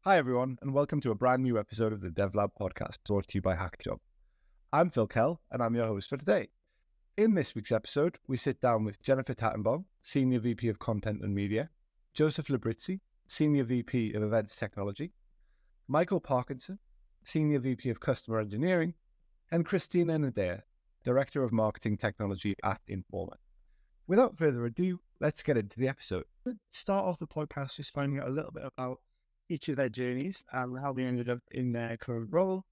Hi everyone, and welcome to a brand new episode of the DevLab podcast brought to you by HackJob. I'm Phil Kell, and I'm your host for today. In this week's episode, we sit down with Jennifer Tattenbaum, Senior VP of Content and Media, Joseph Labrizzi, Senior VP of Events Technology, Michael Parkinson, Senior VP of Customer Engineering, and Cristina Nadea, Director of Marketing Technology at Informa. Without further ado, let's get into the episode. Start off the podcast just finding out a little bit about each of their journeys and how they ended up in their current role.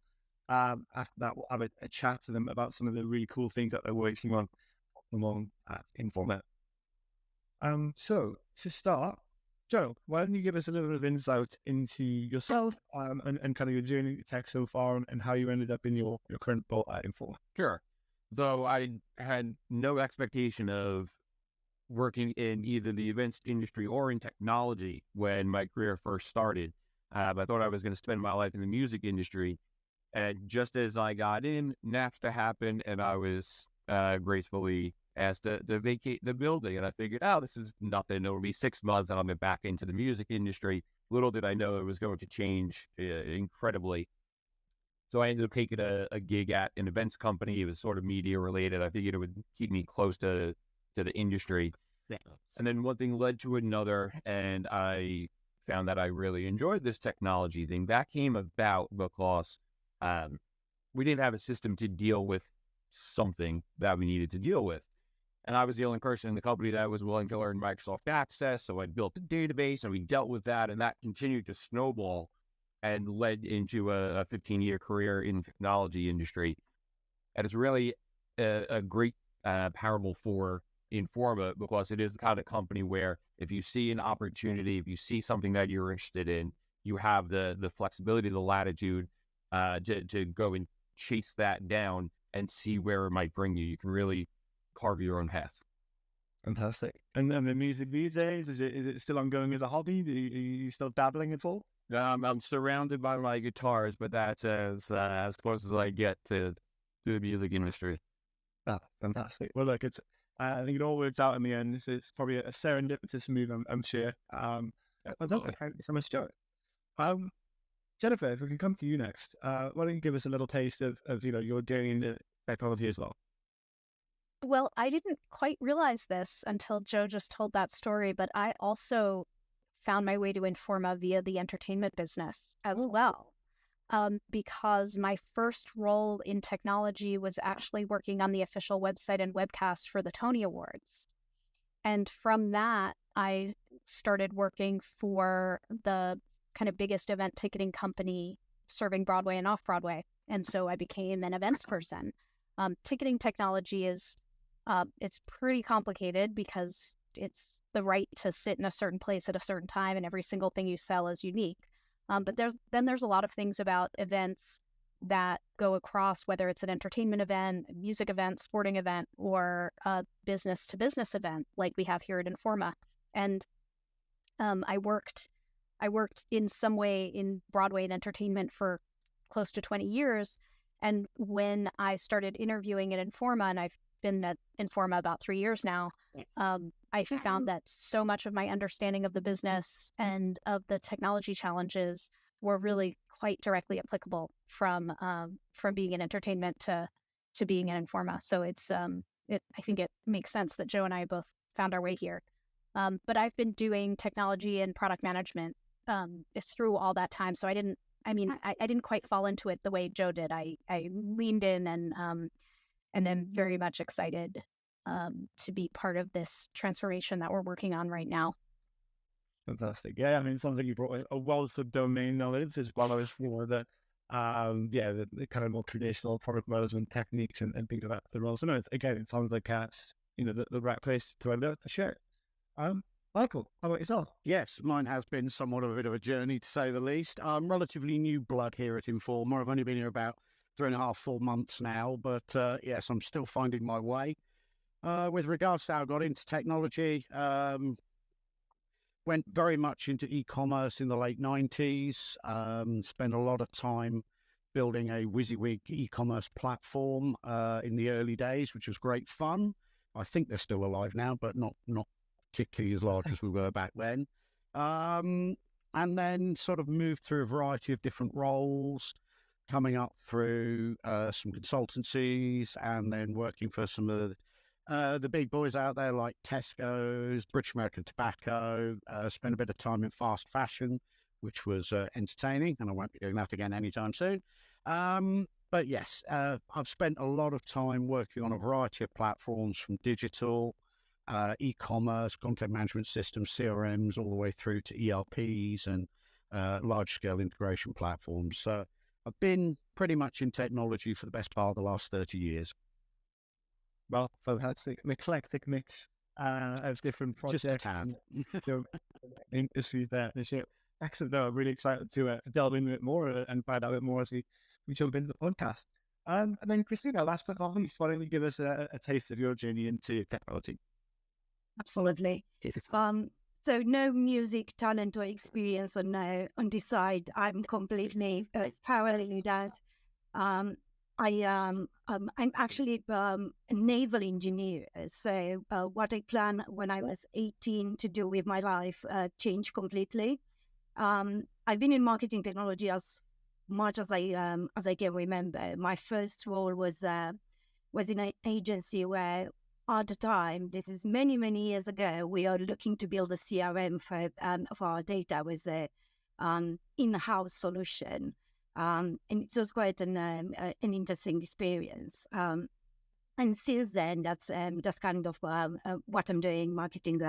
After that, we'll have a chat to them about some of the really cool things that they're working on along at Informa. So to start, Joe, why don't you give us a little bit of insight into yourself and kind of your journey with tech so far and how you ended up in your current role at Informa? Sure. Though I had no expectation of working in either the events industry or in technology when my career first started. I thought I was going to spend my life in the music industry. And just as I got in, NAFTA happened, and I was gracefully asked to vacate the building. And I figured, this is nothing. It'll be 6 months and I'll get back into the music industry. Little did I know it was going to change incredibly. So I ended up taking a gig at an events company. It was sort of media related. I figured it would keep me close to the industry. Yeah. And then one thing led to another, and I found that I really enjoyed this technology thing. That came about because we didn't have a system to deal with something that we needed to deal with. And I was the only person in the company that was willing to learn Microsoft Access. So I built a database and we dealt with that, and that continued to snowball and led into a 15-year career in the technology industry. And it's really a great parable for Informa, because it is the kind of company where if you see an opportunity, if you see something that you're interested in, you have the flexibility, the latitude to go and chase that down and see where it might bring you. You can really carve your own path. Fantastic. And the music these days, is it still ongoing as a hobby? Are you still dabbling at all? I'm surrounded by my guitars, but that's as close as I get to the music industry. Fantastic. Well, look, I think it all works out in the end. It's probably a serendipitous move, I'm sure. Fantastic. Thank you so much, Joe. Jennifer, if we can come to you next, why don't you give us a little taste of your journey into technology as well? Well, I didn't quite realize this until Joe just told that story, but I also found my way to Informa via the entertainment business as well. Because my first role in technology was actually working on the official website and webcast for the Tony Awards. And from that, I started working for the kind of biggest event ticketing company serving Broadway and off-Broadway. And so I became an events person. Ticketing technology is, it's pretty complicated because it's the right to sit in a certain place at a certain time, and every single thing you sell is unique. But there's a lot of things about events that go across, whether it's an entertainment event, a music event, sporting event, or a business-to-business event like we have here at Informa. And I worked in some way in Broadway and entertainment for close to 20 years. And when I started interviewing at Informa, and I've been at Informa about 3 years now, I found that so much of my understanding of the business and of the technology challenges were really quite directly applicable from being in entertainment to being in Informa. So I think it makes sense that Joe and I both found our way here. But I've been doing technology and product management through all that time. So I didn't quite fall into it the way Joe did. I leaned in and am very much excited to be part of this transformation that we're working on right now. Fantastic. Yeah, it sounds like you brought a wealth of domain knowledge as well as the kind of more traditional product management techniques and things like that as well. So no, it sounds like the right place to end up for sure. Michael, how about yourself? Yes, mine has been somewhat of a bit of a journey, to say the least. I'm relatively new blood here at Informa. I've only been here about 3.5, 4 months now, but yes, I'm still finding my way. With regards to how I got into technology, went very much into e-commerce in the late 90s, spent a lot of time building a WYSIWYG e-commerce platform in the early days, which was great fun. I think they're still alive now, but not particularly as large as we were back then. and then sort of moved through a variety of different roles, coming up through some consultancies, and then working for some of the big boys out there like Tesco's, British American Tobacco. Spent a bit of time in fast fashion, which was entertaining, and I won't be doing that again anytime soon. But yes, I've spent a lot of time working on a variety of platforms, from digital, e-commerce, content management systems, CRMs, all the way through to ERPs and large-scale integration platforms. So I've been pretty much in technology for the best part of the last 30 years. Well, fantastic. An eclectic mix of different projects. Just a tad. Industries there. Excellent. No, I'm really excited to delve into it more and find out a bit more as we jump into the podcast. And then, Cristina, last but not least, why don't you give us a taste of your journey into technology? Absolutely. So no music talent or experience on this side. I'm completely parallel that. I'm actually a naval engineer. So what I planned when I was 18 to do with my life changed completely. I've been in marketing technology as much as I can remember. My first role was in an agency where, at the time, this is many, many years ago, we are looking to build a CRM for our data with an in-house solution. And it was quite an interesting experience. And since then, that's kind of what I'm doing, marketing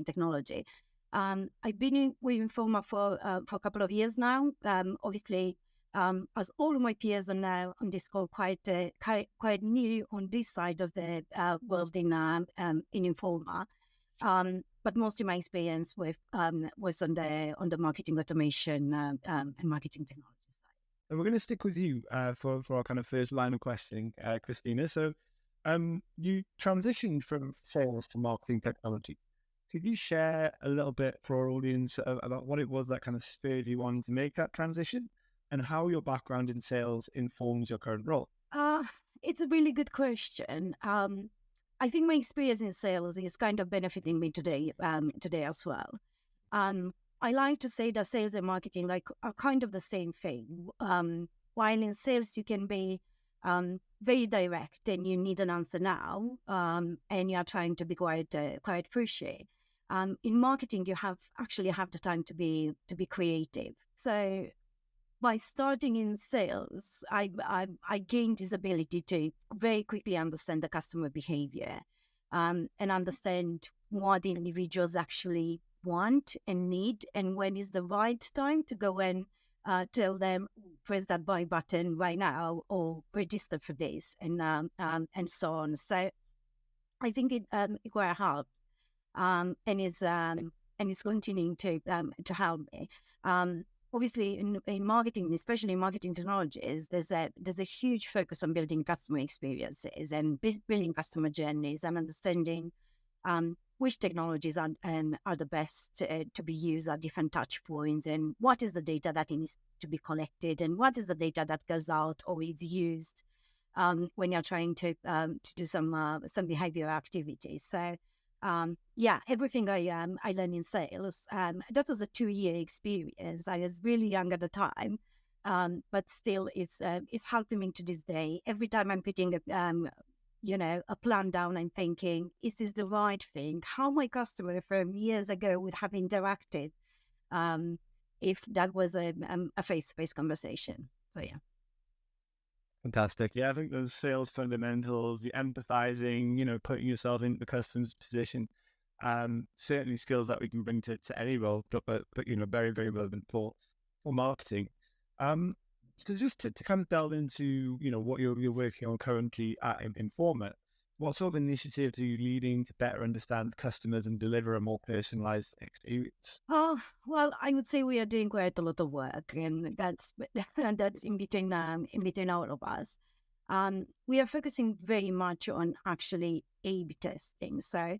technology. I've been with Informa for a couple of years now. Obviously, as all of my peers are now on this call, quite new on this side of the world in Informa. But most of my experience was on the marketing automation and marketing technology side. And we're going to stick with you for our kind of first line of questioning, Cristina. So you transitioned from sales to marketing technology. Could you share a little bit for our audience about what it was that kind of spurred you on to make that transition, and how your background in sales informs your current role? It's a really good question. I think my experience in sales is kind of benefiting me today as well. I like to say that sales and marketing are kind of the same thing. While in sales you can be very direct and you need an answer now, and you're trying to be quite pushy. In marketing, you actually have the time to be creative. So by starting in sales, I gained this ability to very quickly understand the customer behavior and understand what the individuals actually want and need, and when is the right time to go and tell them, press that buy button right now or register for this, and so on. So I think it quite helped, and it's continuing to help me. Obviously, in marketing, especially in marketing technologies, there's a huge focus on building customer experiences and building customer journeys and understanding which technologies are the best to be used at different touch points, and what is the data that needs to be collected, and what is the data that goes out or is used when you're trying to do some behavioral activities. So everything I learned in sales, that was a 2-year experience. I was really young at the time, but still it's helping me to this day. Every time I'm putting a plan down, I'm thinking, is this the right thing? How my customer from years ago would have interacted if that was a face-to-face conversation. So yeah. Fantastic. Yeah, I think those sales fundamentals, the empathizing, putting yourself into the customer's position, certainly skills that we can bring to any role, but very, very relevant for marketing. So just to kind of delve into, what you're working on currently at Informa, what sort of initiatives are you leading to better understand customers and deliver a more personalized experience? Well, I would say we are doing quite a lot of work, and that's in between all of us. We are focusing very much on actually A/B testing. So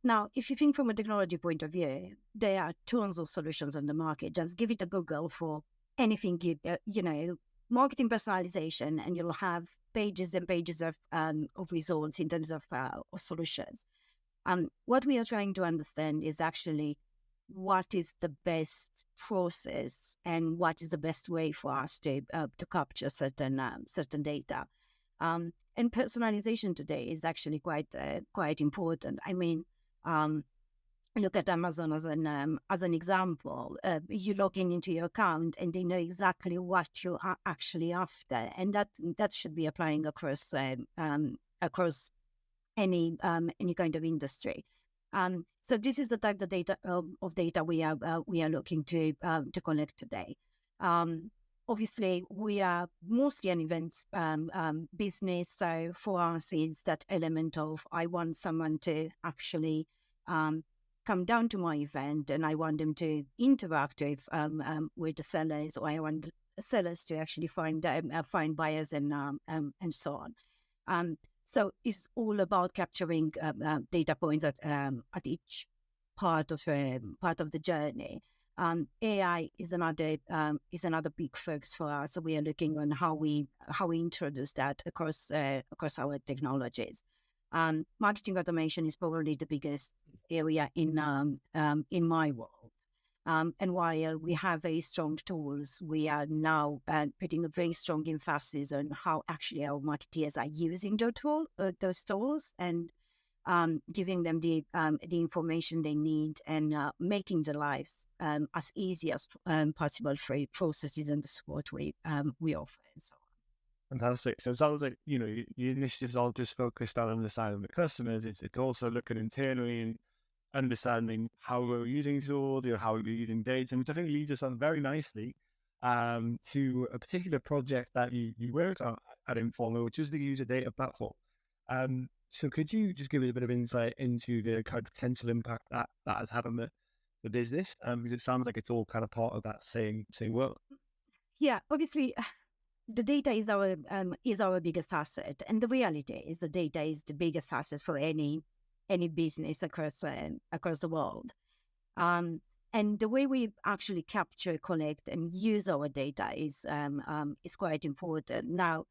now, if you think from a technology point of view, there are tons of solutions on the market. Just give it a Google for anything, marketing personalization, and you'll have pages and pages of results in terms of solutions. What we are trying to understand is actually what is the best process and what is the best way for us to capture certain data. And personalization today is actually quite important. I mean, look at Amazon as an example. You log into your account and they know exactly what you are actually after, and that should be applying across any kind of industry. So this is the type of data we are looking to collect today. Obviously, we are mostly an events business, so for us, it's that element of I want someone to actually come down to my event, and I want them to interact with the sellers, or I want the sellers to actually find buyers and so on. So it's all about capturing data points at each part of the journey. AI is another big focus for us. So we are looking on how we introduce that across our technologies. Marketing automation is probably the biggest area in my world. And while we have very strong tools, we are now putting a very strong emphasis on how actually our marketeers are using those tools and giving them the information they need and making their lives as easy as possible for processes and the support we offer and so on. Fantastic. So it sounds like, your initiatives aren't just focused on understanding the customers, it's also looking internally and understanding how we're using tools, how we're using data, which I think leads us on very nicely to a particular project that you worked on at Informa, which is the user data platform. So could you just give us a bit of insight into the kind of potential impact that has had on the business? Because it sounds like it's all kind of part of that same work. Yeah, obviously, the data is our biggest asset, and the reality is the data is the biggest asset for any business across the world. And the way we actually capture, collect, and use our data is quite important. Now,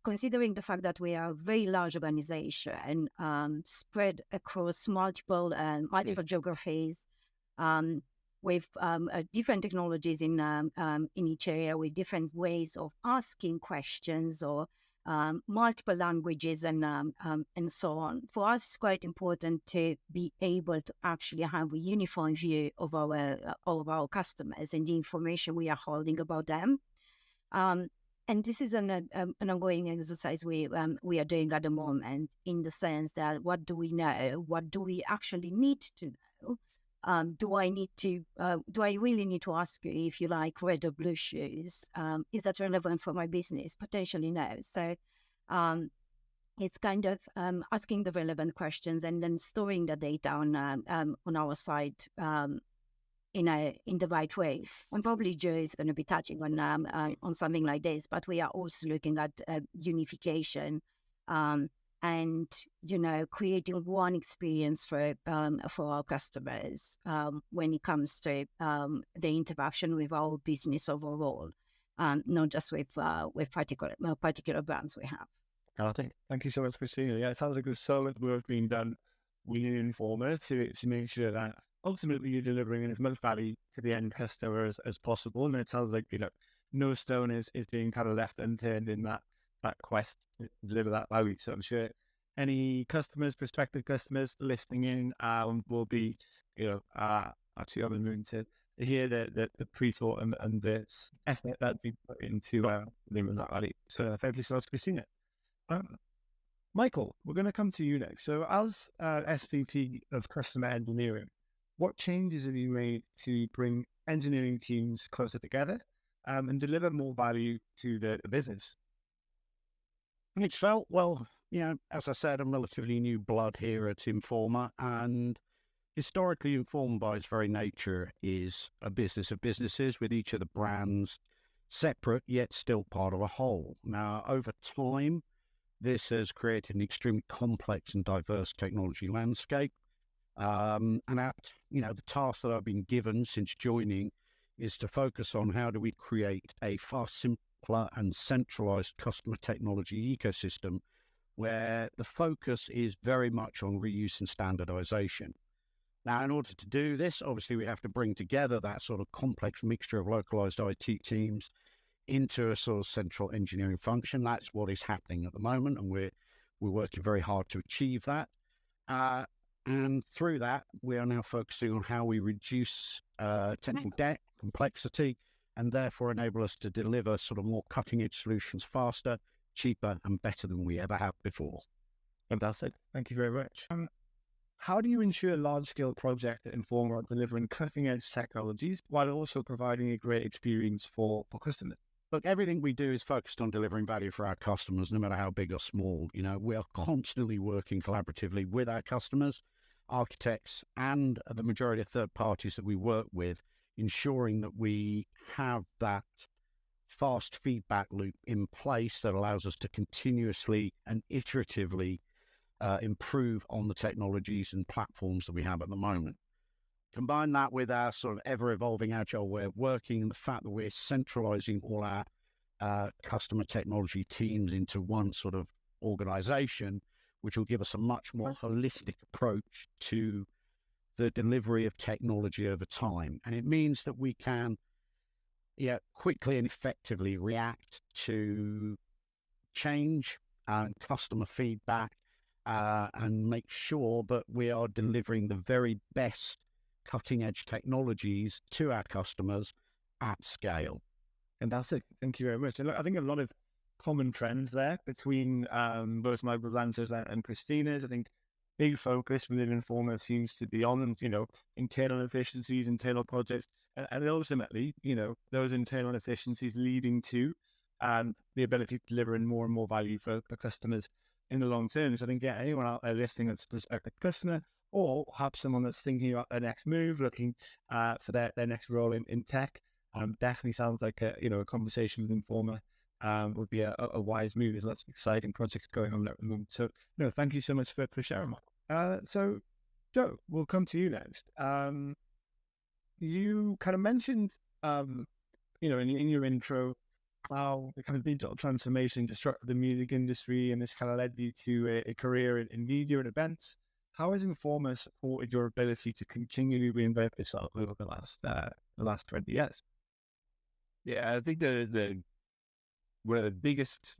considering the fact that we are a very large organization spread across multiple geographies, with different technologies in each area, with different ways of asking questions or multiple languages and so on. For us, it's quite important to be able to actually have a uniform view of our customers and the information we are holding about them. And this is an ongoing exercise we are doing at the moment, in the sense that what do we know? What do we actually need to know? Do I really need to ask you if you like red or blue shoes? Is that relevant for my business? Potentially no. So it's kind of asking the relevant questions and then storing the data on our site in the right way. And probably Joe is going to be touching on something like this, but we are also looking at unification and creating one experience for our customers when it comes to the interaction with our business overall, not just with particular brands we have. Thank you so much, Cristina. Yeah, it sounds like there's so much work being done within Informa to make sure that ultimately you're delivering as much value to the end customer as possible. And it sounds like, no stone is being kind of left unturned in that quest to deliver that value. So I'm sure any prospective customers listening in will be, actually on the moon to hear the pre-thought and the effort that's been put into delivering that value. So thank you so much, Cristina. Michael, we're going to come to you next. So as SVP of Customer Engineering, what changes have you made to bring engineering teams closer together and deliver more value to the business? Thanks, Phil. Well, as I said, I'm relatively new blood here at Informa, and historically, Informa by its very nature is a business of businesses, with each of the brands separate yet still part of a whole. Now, over time, this has created an extremely complex and diverse technology landscape. And the task that I've been given since joining is to focus on how do we create a far simpler and centralized customer technology ecosystem where the focus is very much on reuse and standardization. Now, in order to do this, obviously, we have to bring together that sort of complex mixture of localized IT teams into a sort of central engineering function. That's what is happening at the moment, and we're working very hard to achieve that. And through that, we are now focusing on how we reduce technical debt, complexity, and therefore enable us to deliver sort of more cutting-edge solutions faster, cheaper, and better than we ever have before. Fantastic. Thank you very much. How do you ensure large-scale projects at Informa are delivering cutting-edge technologies while also providing a great experience for customers? Look, everything we do is focused on delivering value for our customers, no matter how big or small. You know, we are constantly working collaboratively with our customers, architects, and the majority of third parties that we work with, ensuring that we have that fast feedback loop in place that allows us to continuously and iteratively improve on the technologies and platforms that we have at the moment. Combine that with our sort of ever-evolving agile way of working and the fact that we're centralizing all our customer technology teams into one sort of organization, which will give us a much more holistic approach to the delivery of technology over time. And it means that we can quickly and effectively react to change and customer feedback and make sure that we are delivering the very best cutting-edge technologies to our customers at scale. Fantastic. Thank you very much. And look, I think a lot of common trends there between both my answers and Christina's. I think big focus within Informa seems to be on, internal efficiencies, internal projects, and ultimately, those internal efficiencies leading to the ability to deliver more and more value for customers in the long term. So I think, anyone out there listening that's a prospective customer, or perhaps someone that's thinking about their next move, looking for their next role in tech, definitely sounds like a conversation with Informa would be a wise move. There's lots of exciting projects going on at the moment. So, thank you so much for sharing that. So, Joe, we'll come to you next. You kind of mentioned, in your intro, how the kind of digital transformation disrupted the music industry, and this kind of led you to a career in media and events. How has Informa supported your ability to continually reinvent yourself over the last 20 years? Yeah, I think the one of the biggest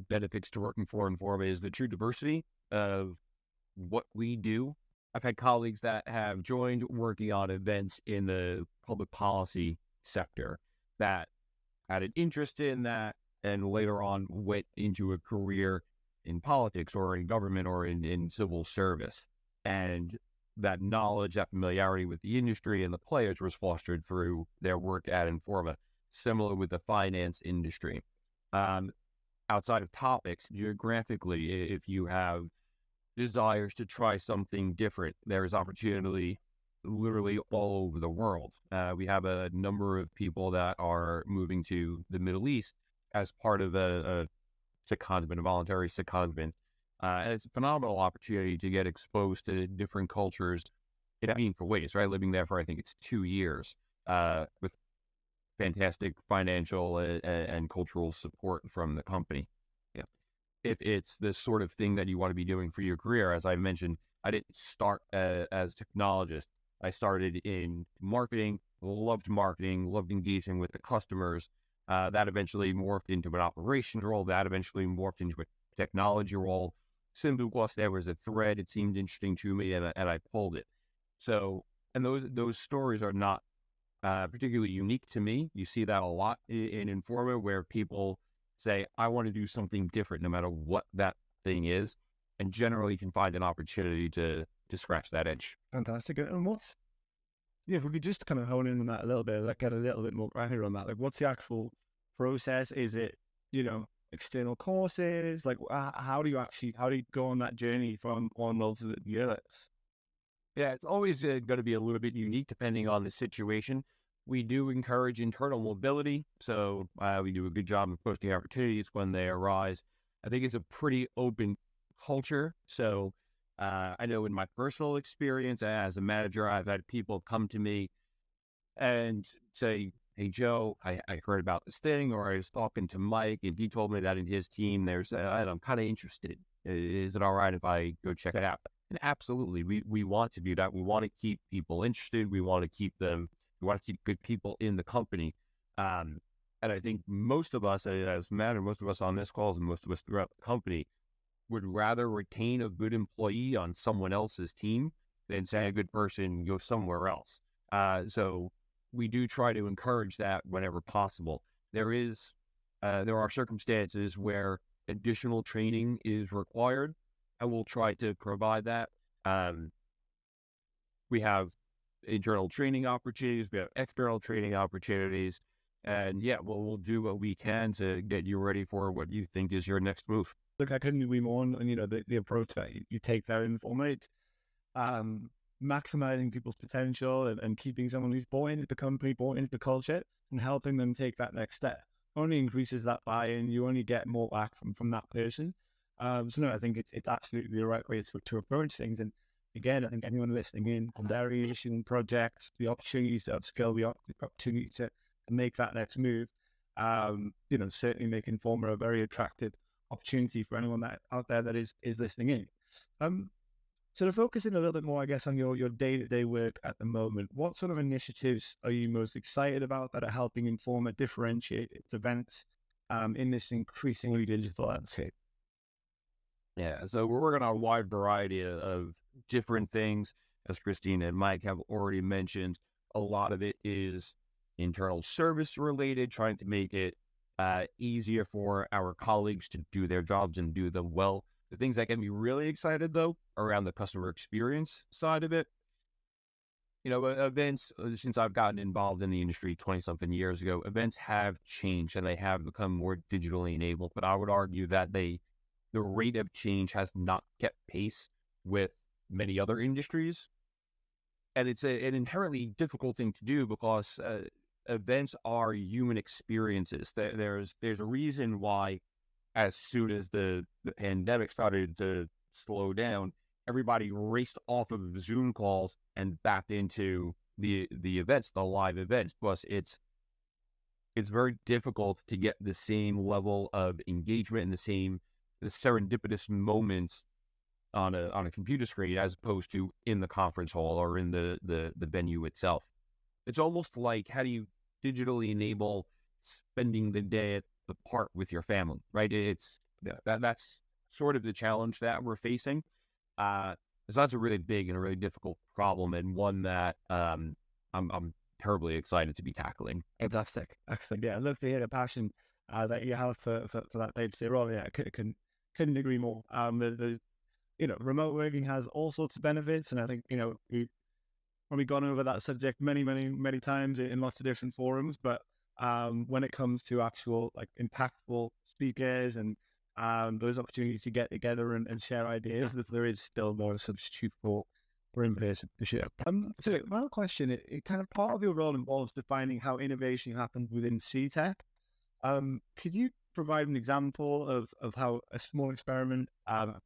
benefits to working for Informa is the true diversity of what we do. I've had colleagues that have joined working on events in the public policy sector that had an interest in that and later on went into a career in politics or in government or in civil service. And that knowledge, that familiarity with the industry and the players was fostered through their work at Informa. Similar with the finance industry. Outside of topics, geographically, if you have desires to try something different, there is opportunity literally all over the world. We have a number of people that are moving to the Middle East as part of a secondment, a voluntary secondment. And it's a phenomenal opportunity to get exposed to different cultures in meaningful ways, right? Living there for, I think it's 2 years, with fantastic financial and cultural support from the company. Yeah. If it's the sort of thing that you want to be doing for your career, as I mentioned, I didn't start as a technologist. I started in marketing, loved engaging with the customers. That eventually morphed into an operations role. That eventually morphed into a technology role. Simply because there was a thread, it seemed interesting to me, and I pulled it. So, and those stories are not particularly unique to me. You see that a lot in Informa, where people say, I want to do something different no matter what that thing is, and generally can find an opportunity to scratch that itch. Fantastic. And if we could just kind of hone in on that a little bit, like get a little bit more granular on that, like what's the actual process? Is it, external courses? Like how do you go on that journey from one role to the other? Yeah, it's always going to be a little bit unique depending on the situation. We do encourage internal mobility, so we do a good job of posting opportunities when they arise. I think it's a pretty open culture. So I know in my personal experience as a manager, I've had people come to me and say, hey, Joe, I heard about this thing, or I was talking to Mike and he told me that in his team, and I'm kind of interested. Is it all right if I go check it out? And absolutely, we want to do that. We want to keep people interested. We want to keep good people in the company. And I think most of us, as Matt, and most of us on this call, and most of us throughout the company, would rather retain a good employee on someone else's team than say a good person go somewhere else. So we do try to encourage that whenever possible. There are circumstances where additional training is required, and we'll try to provide that. We have internal training opportunities, we have external training opportunities, and we'll do what we can to get you ready for what you think is your next move. Look, I couldn't agree more on the approach that you take there in Informa. Maximizing people's potential and keeping someone who's bought into the company, bought into the culture, and helping them take that next step only increases that buy-in. You only get more back from that person. So no, I think it's absolutely the right way to approach things. And again, I think anyone listening in on their innovation projects, the opportunities to upskill, the opportunity to make that next move, certainly make Informa a very attractive opportunity for anyone that out there that is listening in. So to focus in a little bit more, I guess, on your day-to-day work at the moment, what sort of initiatives are you most excited about that are helping Informa differentiate its events in this increasingly digital landscape? Yeah, so we're working on a wide variety of different things. As Cristina and Mike have already mentioned, a lot of it is internal service related, trying to make it easier for our colleagues to do their jobs and do them well. The things that get me really excited, though, around the customer experience side of it. Events, since I've gotten involved in the industry 20-something years ago, events have changed and they have become more digitally enabled. But I would argue that the rate of change has not kept pace with many other industries. And it's an inherently difficult thing to do because events are human experiences. There's a reason why, as soon as the pandemic started to slow down, everybody raced off of Zoom calls and back into the events, the live events. Plus, it's very difficult to get the same level of engagement and the serendipitous moments on a computer screen as opposed to in the conference hall or in the venue itself. It's almost like, how do you digitally enable spending the day at the park with your family, right? That's sort of the challenge that we're facing. So that's a really big and a really difficult problem, and one that I'm terribly excited to be tackling. Fantastic. Excellent. Yeah, I'd love to hear the passion that you have for that day-to-day role. Yeah, I couldn't agree more. There's, remote working has all sorts of benefits, and I think, we've probably gone over that subject many, many, many times in lots of different forums, but when it comes to actual impactful speakers and those opportunities to get together and share ideas, that there is still more substitute for in-person for sure. So my question, it kind of part of your role involves defining how innovation happens within CTech. Could you provide an example of how a small experiment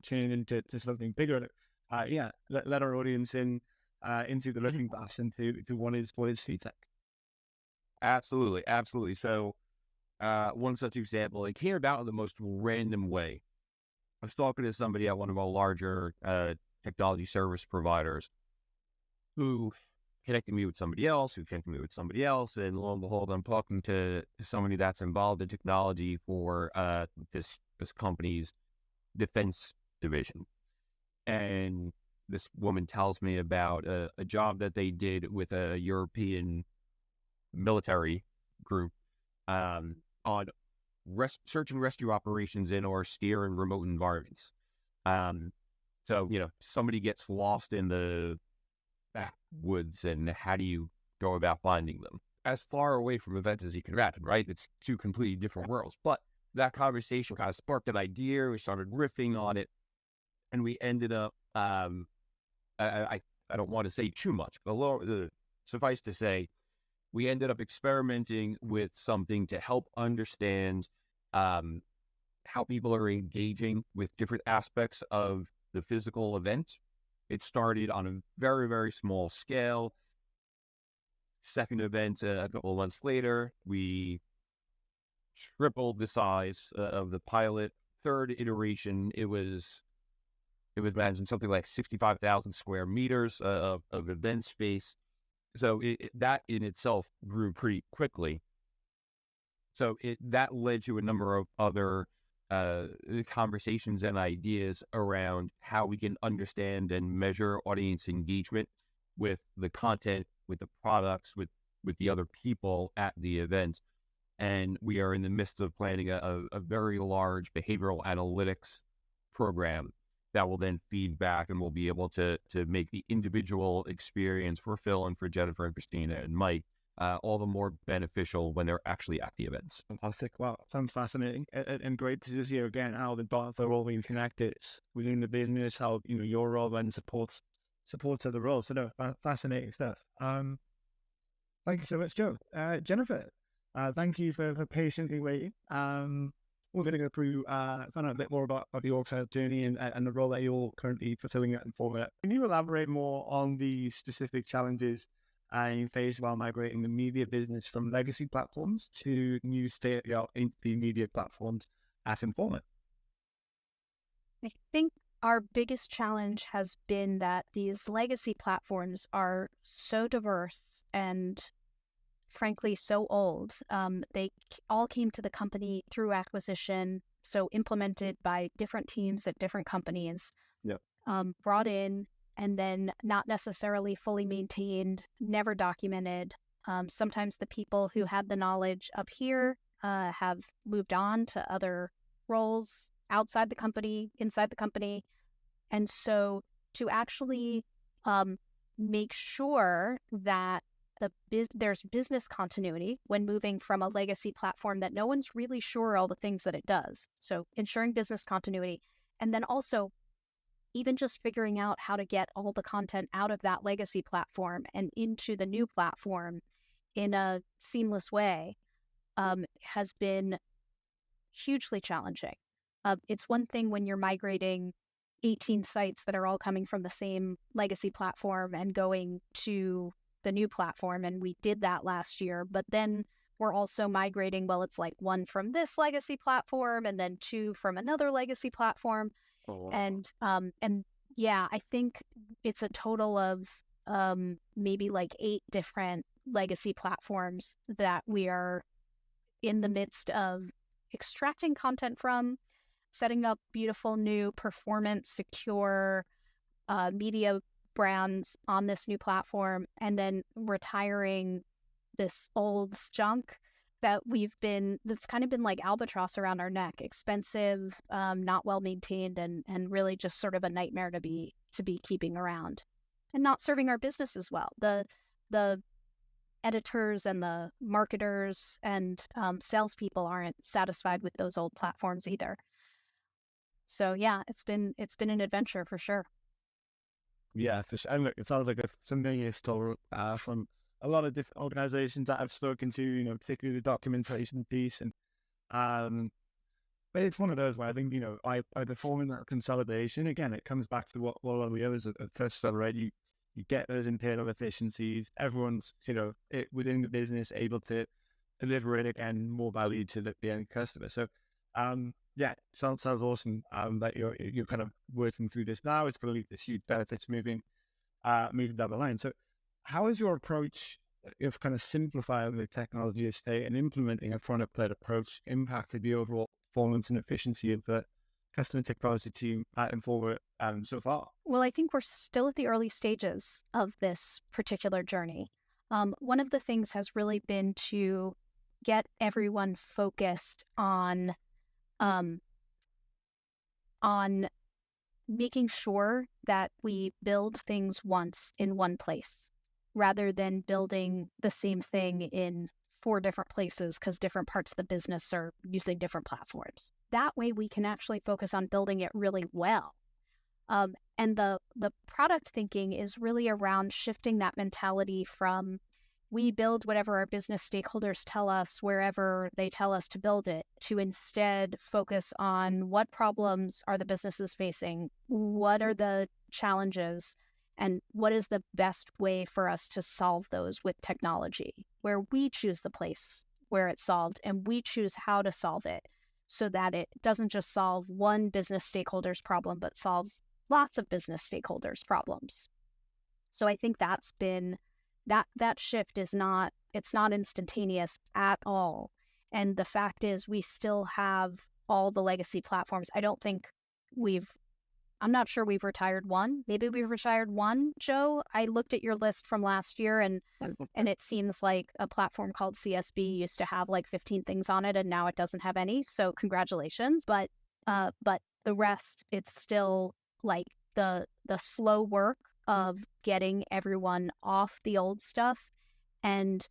turned into something bigger? Let our audience in into the looking glass into what is CTech. Absolutely. So one such example, it came about in the most random way. I was talking to somebody at one of our larger technology service providers who connected me with somebody else, and lo and behold, I'm talking to somebody that's involved in technology for this company's defense division. And this woman tells me about a job that they did with a European military group on search and rescue operations in austere and remote environments. So, somebody gets lost in the backwoods, and how do you go about finding them? As far away from events as you can imagine, right? It's two completely different worlds. But that conversation kind of sparked an idea. We started riffing on it, and we ended up, I don't want to say too much, but suffice to say, we ended up experimenting with something to help understand how people are engaging with different aspects of the physical event. It started on a very, very small scale. Second event, a couple of months later, we tripled the size of the pilot. Third iteration, it was It was managing something like 65,000 square meters of event space. So that in itself grew pretty quickly. So that led to a number of other conversations and ideas around how we can understand and measure audience engagement with the content, with the products, with the other people at the event. And we are in the midst of planning a very large behavioral analytics program that will then feed back, and we'll be able to make the individual experience for Phil and for Jennifer and Christina and Mike all the more beneficial when they're actually at the events. Fantastic. Wow, sounds fascinating and great to just hear again how the dots are all being connected within the business, how your role then supports other roles. So no, fascinating stuff. Thank you so much, Joe. Jennifer, thank you for patiently waiting. We're going to go through, find out a bit more about your journey and the role that you're currently fulfilling at Informa. Can you elaborate more on the specific challenges you face while migrating the media business from legacy platforms to new state-of-the-art media platforms at Informa? I think our biggest challenge has been that these legacy platforms are so diverse and frankly so old. They all came to the company through acquisition, so implemented by different teams at different companies. Yep. Brought in and then not necessarily fully maintained, never documented. Sometimes the people who had the knowledge up here have moved on to other roles outside the company, inside the company. And so to actually make sure that there's business continuity when moving from a legacy platform that no one's really sure all the things that it does. So ensuring business continuity, and then also even just figuring out how to get all the content out of that legacy platform and into the new platform in a seamless way has been hugely challenging. It's one thing when you're migrating 18 sites that are all coming from the same legacy platform and going to the new platform, and we did that last year, but then we're also migrating, it's like one from this legacy platform and then two from another legacy platform. Oh, wow. And yeah, I think it's a total of maybe like 8 different legacy platforms that we are in the midst of extracting content from, setting up beautiful new performance secure media brands on this new platform, and then retiring this old junk that's kind of been like albatross around our neck, expensive, not well maintained, and really just sort of a nightmare to be keeping around, and not serving our business as well. The editors and the marketers and salespeople aren't satisfied with those old platforms either. So yeah, it's been an adventure for sure. Yeah, for sure. And look, it sounds like something you stole from a lot of different organizations that I've spoken to, particularly the documentation piece. And but it's one of those where I think, by performing that consolidation, again, it comes back to what a lot of the others have touched on, right? You get those internal efficiencies. Everyone's, within the business able to deliver it again, more value to the end customer. So, yeah, sounds awesome that you're kind of working through this now. It's going to lead to huge benefits moving down the line. So how is your approach of kind of simplifying the technology estate and implementing a product-led approach impacted the overall performance and efficiency of the customer technology team at Informa so far? Well, I think we're still at the early stages of this particular journey. One of the things has really been to get everyone focused on making sure that we build things once in one place, rather than building the same thing in 4 different places because different parts of the business are using different platforms. That way we can actually focus on building it really well. And the product thinking is really around shifting that mentality from we build whatever our business stakeholders tell us wherever they tell us to build it, to instead focus on what problems are the businesses facing, what are the challenges, and what is the best way for us to solve those with technology, where we choose the place where it's solved and we choose how to solve it so that it doesn't just solve one business stakeholder's problem, but solves lots of business stakeholders problems. So I think that's been that shift is not, it's not instantaneous at all. And the fact is we still have all the legacy platforms. I'm not sure we've retired one. Maybe we've retired one, Joe. I looked at your list from last year and it seems like a platform called CSB used to have like 15 things on it and now it doesn't have any. So congratulations. But the rest, it's still like the slow work of getting everyone off the old stuff and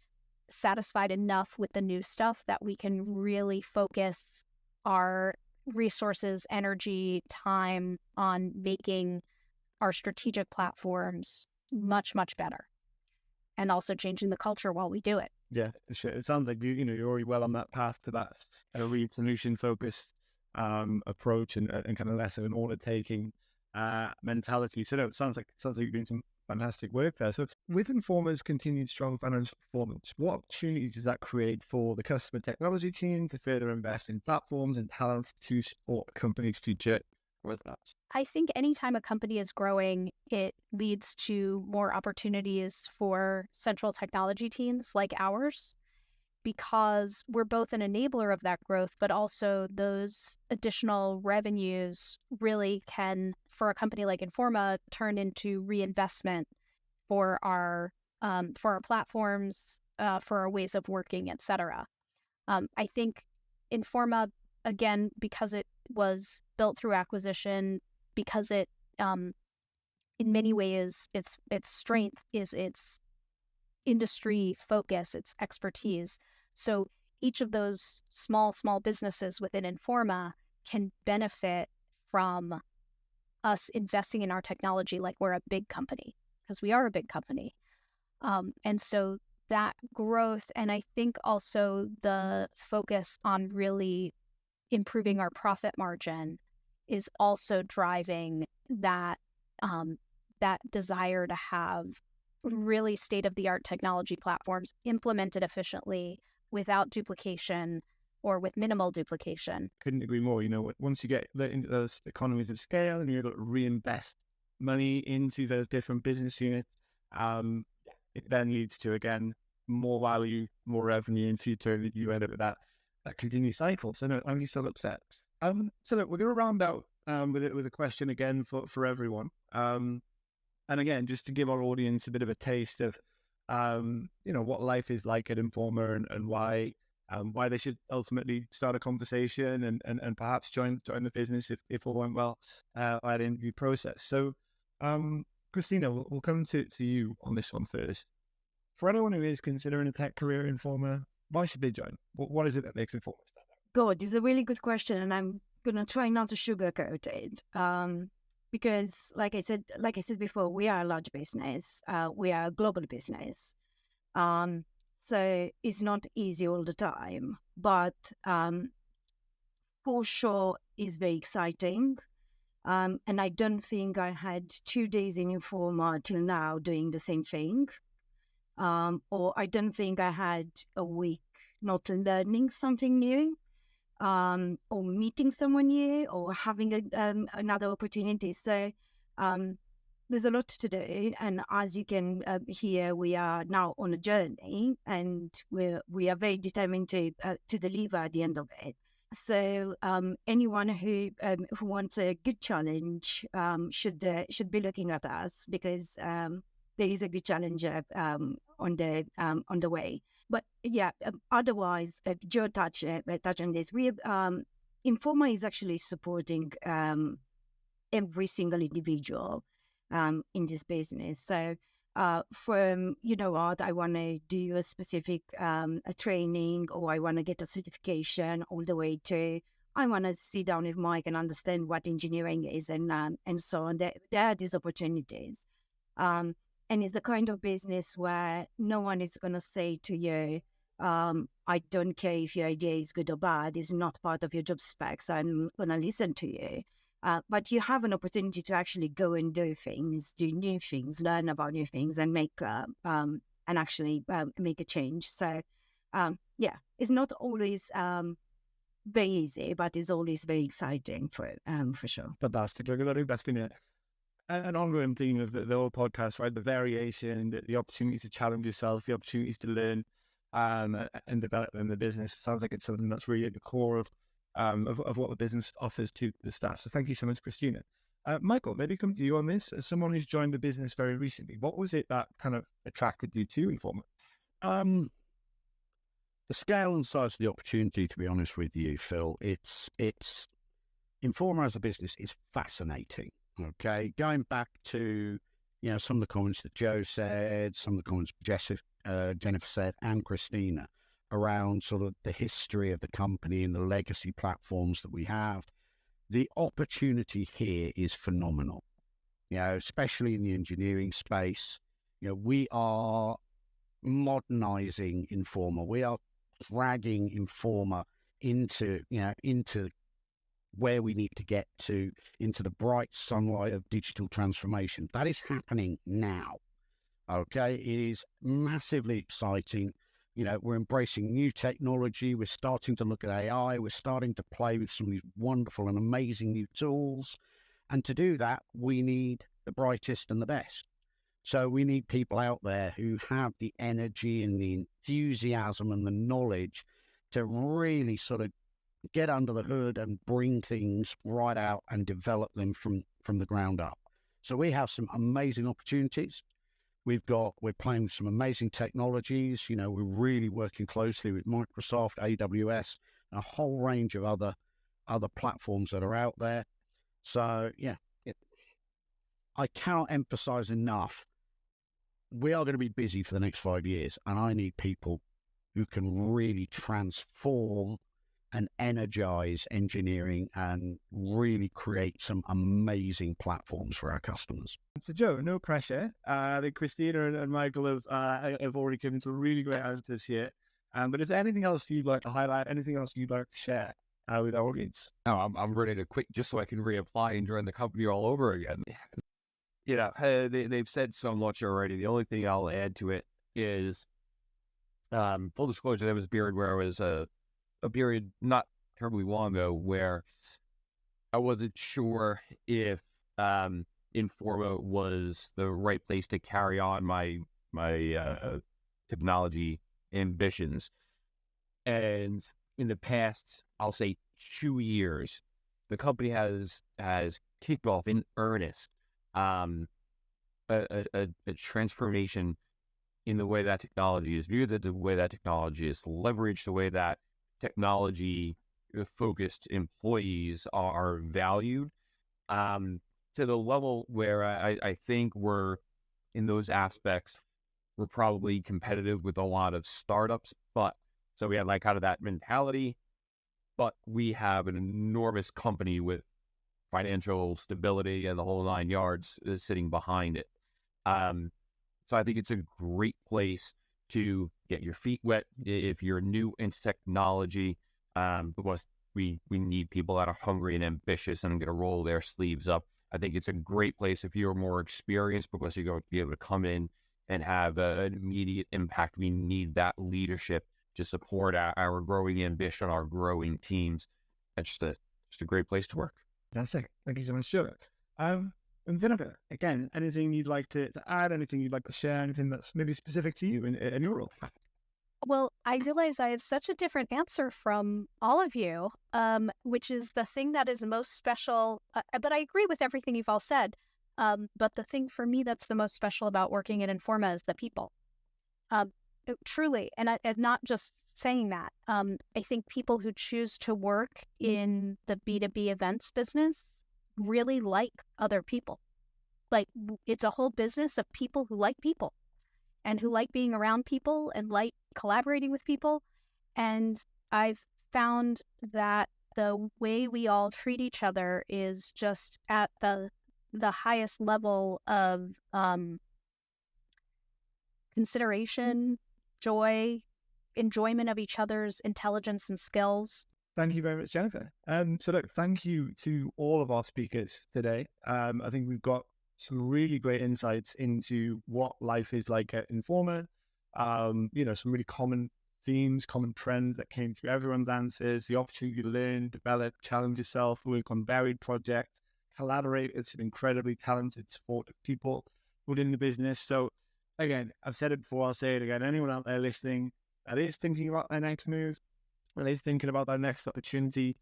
satisfied enough with the new stuff that we can really focus our resources, energy, time on making our strategic platforms much, much better, and also changing the culture while we do it. Yeah, for sure. It sounds like you're already well on that path to that really solution focused approach and kind of less of an order taking mentality. So no, it sounds like you're doing some fantastic work there. So with Informa's continued strong financial performance, what opportunities does that create for the customer technology team to further invest in platforms and talent to support companies to journey with that? I think anytime a company is growing, it leads to more opportunities for central technology teams like ours, because we're both an enabler of that growth, but also those additional revenues really can, for a company like Informa, turn into reinvestment for our platforms, for our ways of working, et cetera. I think Informa, again, because it was built through acquisition, because it, in many ways, its strength is its industry focus, its expertise. So each of those small businesses within Informa can benefit from us investing in our technology like we're a big company, because we are a big company. And so that growth, and I think also the focus on really improving our profit margin, is also driving that that desire to have really state-of-the-art technology platforms implemented efficiently without duplication or with minimal duplication. Couldn't agree more. Once you get into those economies of scale and you're able to reinvest money into those different business units, it then leads to, again, more value, more revenue in future. You end up with that continuous cycle. So no, I'm so upset. So look, we're going to round out with a question again for everyone. And again, just to give our audience a bit of a taste of, what life is like at Informa and why they should ultimately start a conversation and perhaps join the business if all went well by the interview process. So, Cristina, we'll come to you on this one first. For anyone who is considering a tech career in Informa, why should they join? What is it that makes Informa stand out? God, it's a really good question, and I'm gonna try not to sugarcoat it. Because like I said before, we are a large business. We are a global business. So it's not easy all the time, but for sure it's very exciting. And I don't think I had 2 days in Informa till now doing the same thing. Or I don't think I had a week not learning something new. Or meeting someone new, or having another opportunity. So there's a lot to do, and as you can hear, we are now on a journey, and we are very determined to deliver at the end of it. So anyone who wants a good challenge should be looking at us, because there is a good challenge on the way. But yeah, otherwise, Joe touched on this. We Informa is actually supporting every single individual in this business. So from, I want to do a specific a training, or I want to get a certification, all the way to I want to sit down with Mike and understand what engineering is, and so on. There are these opportunities. And it's the kind of business where no one is going to say to you, I don't care if your idea is good or bad. It's not part of your job specs. I'm going to listen to you. But you have an opportunity to actually go and do things, do new things, learn about new things, and make make a change. So, it's not always very easy, but it's always very exciting for sure. Fantastic. I think that's been an ongoing theme of the whole podcast, right? The variation, the opportunities to challenge yourself, the opportunities to learn and develop in the business. It sounds like it's something that's really at the core of what the business offers to the staff. So thank you so much, Cristina. Michael, maybe come to you on this. As someone who's joined the business very recently, what was it that kind of attracted you to Informa? The scale and size of the opportunity, to be honest with you, Phil, it's Informa as a business is fascinating. Okay, going back to some of the comments that Joe said, some of the comments Jennifer said, and Cristina around sort of the history of the company and the legacy platforms that we have. The opportunity here is phenomenal. Especially in the engineering space. We are modernizing Informa. We are dragging Informa into where we need to get to, into the bright sunlight of digital transformation. That is happening now. Okay, it is massively exciting. We're embracing new technology. We're starting to look at AI. We're starting to play with some of these wonderful and amazing new tools. And to do that, we need the brightest and the best. So we need people out there who have the energy and the enthusiasm and the knowledge to really sort of get under the hood and bring things right out and develop them from the ground up. So we have some amazing opportunities. We're playing with some amazing technologies. We're really working closely with Microsoft, AWS, and a whole range of other platforms that are out there. So I cannot emphasize enough. We are going to be busy for the next 5 years, and I need people who can really transform and energize engineering and really create some amazing platforms for our customers. So, Joe, no pressure. I think Cristina and Michael have already given some really great answers here. But is there anything else you'd like to highlight? Anything else you'd like to share with our audience? No, I'm ready to quit just so I can reapply and join the company all over again. They've said so much already. The only thing I'll add to it is, full disclosure, there was a period where I was a period not terribly long ago where I wasn't sure if Informa was the right place to carry on my technology ambitions. And in the past, I'll say 2 years, the company has kicked off in earnest a transformation in the way that technology is viewed, the way that technology is leveraged, the way that technology-focused employees are valued, to the level where I think we're, in those aspects, we're probably competitive with a lot of startups. So we have like kind of that mentality, but we have an enormous company with financial stability and the whole 9 yards is sitting behind it. So I think it's a great place to get your feet wet if you're new into technology, because we need people that are hungry and ambitious and going to roll their sleeves up. I think it's a great place if you're more experienced, because you're going to be able to come in and have an immediate impact. We need that leadership to support our growing ambition, our growing teams. It's just a great place to work. Fantastic. Thank you so much, Joe. And Jennifer, again, anything you'd like to add, anything you'd like to share, anything that's maybe specific to you in your role? Well, I realize I have such a different answer from all of you, which is the thing that is most special. But I agree with everything you've all said. But the thing for me that's the most special about working at Informa is the people. Truly, and I'm not just saying that. I think people who choose to work in the B2B events business really like other people. Like, it's a whole business of people who like people and who like being around people and like collaborating with people. And I've found that the way we all treat each other is just at the highest level of consideration, joy, enjoyment of each other's intelligence and skills. Thank you very much, Jennifer. So look, thank you to all of our speakers today. I think we've got some really great insights into what life is like at Informa. Some really common themes, common trends that came through everyone's answers, the opportunity to learn, develop, challenge yourself, work on varied projects, collaborated, some incredibly talented, supportive people within the business. So again, I've said it before, I'll say it again. Anyone out there listening that is thinking about their next move, that is thinking about their next opportunity,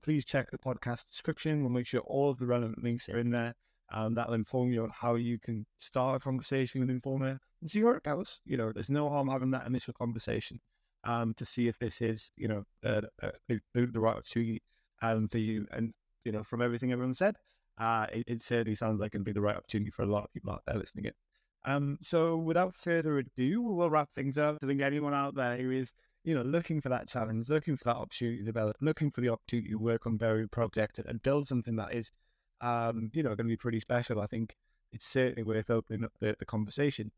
please check the podcast description. We'll make sure all of the relevant links are in there. That'll inform you on how you can start a conversation with Informa and see where it goes. You know, there's no harm having that initial conversation to see if this is, you know, the right opportunity for you. And, you know, from everything everyone said, it certainly sounds like it'll be the right opportunity for a lot of people out there listening in. So without further ado, we'll wrap things up. I think anyone out there who is, you know, looking for that challenge, looking for that opportunity to develop, looking for the opportunity to work on various projects and build something that is, you know, going to be pretty special, I think it's certainly worth opening up the conversation.